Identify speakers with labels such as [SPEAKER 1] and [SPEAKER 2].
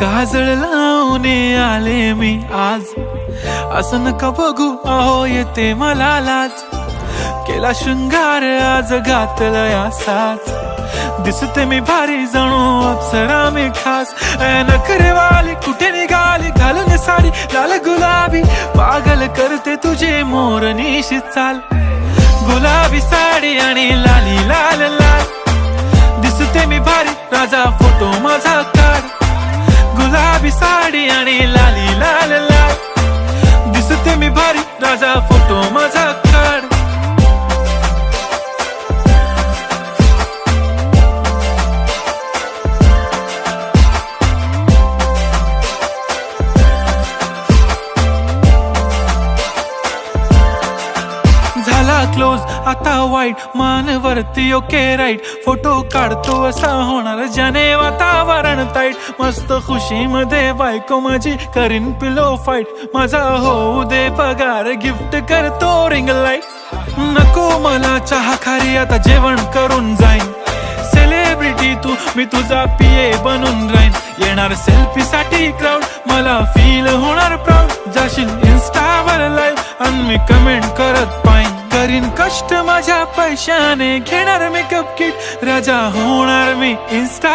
[SPEAKER 1] काजळ लावून आले मी आज, असं नका बघू अहो येते मला लाज. केला शृंगार आज घातला असाच, दिसते मी भारी जणू अप्सरा मी खास. नखरेवाली कुठे निघाली घालून साडी लाल गुलाबी, पागल करते तुझे मोरनीशी चाल. गुलाबी साडी आणि लाली लाल लाल, दिसते मी भारी राजा फोटो माझा काढ. गुलाबी साडी आणि लाली लाल लाल, दिसते मी भारी राजा फोटो माझा काढ. झाला क्लोज आता वाईट, मानवरती ओके राईट. फोटो काढतो असा होणार ज्याने वातावरण ताईट. मस्त खुशी मध्ये बायको माझी करीन पिलो फाईट. माझा होऊ दे पगार गिफ्ट करतो रिंग लाईट. नको मला चहा खारी आता जेवण करून जाईन. सेलिब्रिटी तू मी तुझा पिये बनून राहीन. येणार सेल्फी साठी क्राऊड मला फील होणार प्राऊड. जाशील इन्स्टावर लाईव्ह आणि मी कमेंट करत पाईन. करीन कष्ट माझ्या पैशाने घेणार मेकअप किट, राजा होणार मी इन्स्टा.